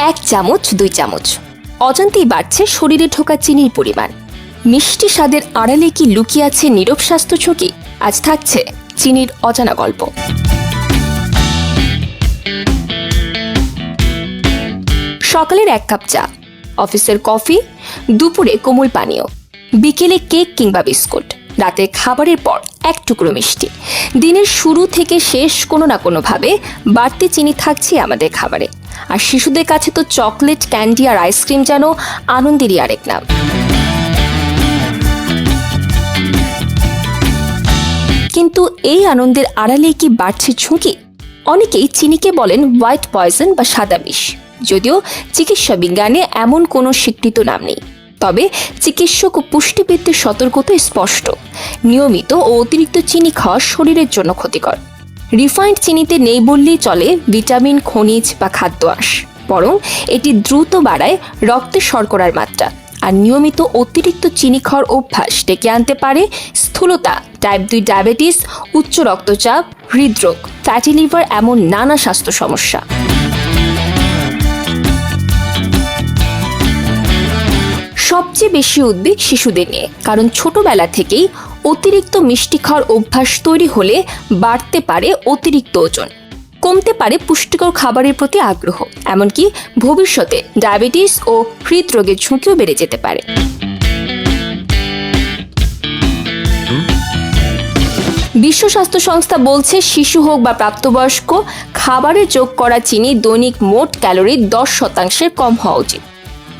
1 চামচ 2 চামচ। অজান্তেই বাড়ছে শরীরে ঢোকা চিনির পরিমাণ। মিষ্টি স্বাদের আড়ালে কি লুকিয়ে আছে নীরব স্বাস্থ্য ঝুঁকি? আজ থাকছে চিনির অজানা গল্প। সকালের 1 কাপ চা, অফিসের কফি, দুপুরে কোমল পানীয়, বিকেলে কেক কিংবা বিস্কুট, রাতে খাবারের পর 1 টুকরো মিষ্টি। দিনের শুরু থেকে শেষ কোনো না কোনোভাবে বাড়তি চিনি থাকছে আমাদের খাবারে। আর শিশুদের কাছে তো চকলেট, ক্যান্ডি আর আইসক্রিম যেন আনন্দেরই আরেক নাম। কিন্তু এই আনন্দের আড়ালে কি বাড়ছে ঝুঁকি? অনেকেই চিনিকে বলেন হোয়াইট পয়জন বা সাদা বিষ, যদিও চিকিৎসা বিজ্ঞানে এমন কোনো স্বীকৃত নাম নেই। তবে চিকিৎসক ও পুষ্টিবিদদের সতর্কতা স্পষ্ট, নিয়মিত ও অতিরিক্ত চিনি খাওয়া শরীরের জন্য ক্ষতিকর। রিফাইন্ড চিনিতে নেই বললেই চলে ভিটামিন, খনিজ বা খাদ্য আঁশ, বরং এটি দ্রুত বাড়ায় রক্তে শর্করার মাত্রা। আর নিয়মিত অতিরিক্ত চিনি খাওয়ার অভ্যাস ডেকে আনতে পারে স্থূলতা, টাইপ 2 ডায়াবেটিস, উচ্চ রক্তচাপ, হৃদরোগ, ফ্যাটি লিভার এমন নানা স্বাস্থ্য সমস্যা। সবচেয়ে বেশি উদ্বেগ শিশুদের নিয়ে, কারণ ছোটবেলা থেকেই অতিরিক্ত মিষ্টি খাওয়ার অভ্যাস তৈরি হলে বাড়তে পারে অতিরিক্ত ওজন, কমতে পারে পুষ্টিকর খাবারের প্রতি আগ্রহ, এমনকি ভবিষ্যতে ডায়াবেটিস ও হৃদরোগের ঝুঁকিও বেড়ে যেতে পারে। বিশ্ব স্বাস্থ্য সংস্থা বলছে, শিশু হোক বা প্রাপ্তবয়স্ক, খাবারে যোগ করা চিনি দৈনিক মোট ক্যালোরির 10% কম হওয়া উচিত।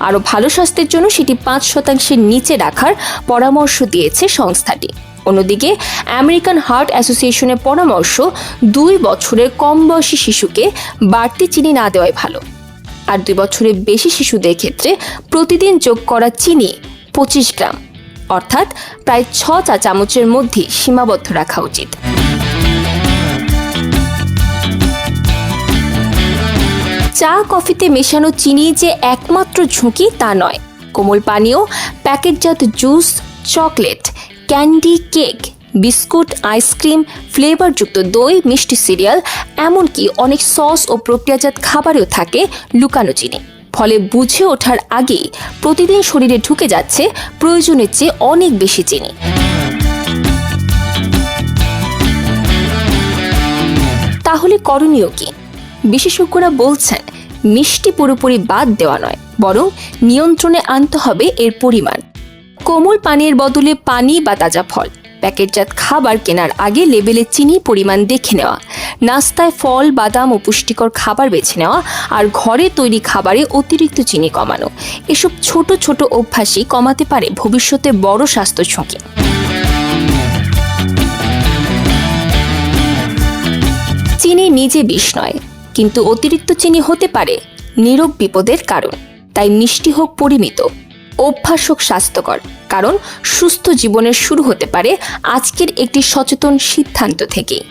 আরও ভালো স্বাস্থ্যের জন্য সেটি 5% নিচে রাখার পরামর্শ দিয়েছে সংস্থাটি। অন্যদিকে আমেরিকান হার্ট অ্যাসোসিয়েশনের পরামর্শ, 2 বছরের কম বয়সী শিশুকে বাড়তি চিনি না দেওয়াই ভালো। আর 2 বছরের বেশি শিশুদের ক্ষেত্রে প্রতিদিন যোগ করা চিনি 25 গ্রাম, অর্থাৎ প্রায় 6 চা চামচের মধ্যে সীমাবদ্ধ রাখা উচিত। চা, কফিতে মেশানো চিনি যে একমাত্র ঝুঁকি তা নয়। কোমল পানীয়, প্যাকেটজাত juice, chocolate, candy, cake, biscuit, ice cream, ফ্লেভারযুক্ত দই, মিষ্টি সিরিয়াল, এমনকি অনেক সস ও প্রক্রিয়াজাত খাবারেও থাকে লুকানো চিনি। ফলে বুঝে ওঠার আগেই প্রতিদিন শরীরে ঢুকে যাচ্ছে প্রয়োজনের চেয়ে অনেক বেশি চিনি। তাহলে করণীয় কি? বিশেষজ্ঞরা বলছেন, মিষ্টি পুরোপুরি বাদ দেওয়া নয়, বরং নিয়ন্ত্রণে আনতে হবে এর পরিমাণ। কোমল পানির বদলে পানি বা তাজা ফল, প্যাকেটজাত খাবার কেনার আগে লেবেলে চিনির পরিমাণ দেখে নেওয়া, নাস্তায় ফল, বাদাম ও পুষ্টিকর খাবার বেছে নেওয়া, আর ঘরে তৈরি খাবারে অতিরিক্ত চিনি কমানো। এসব ছোট ছোট অভ্যাসই কমাতে পারে ভবিষ্যতে বড় স্বাস্থ্য ঝুঁকি। চিনি নিজে বিষ নয়, কিন্তু অতিরিক্ত চিনি হতে পারে নীরব বিপদের কারণ। তাই মিষ্টি হোক পরিমিত, অভ্যাস হোক স্বাস্থ্যকর, কারণ সুস্থ জীবনের শুরু হতে পারে আজকের একটি সচেতন সিদ্ধান্ত থেকেই।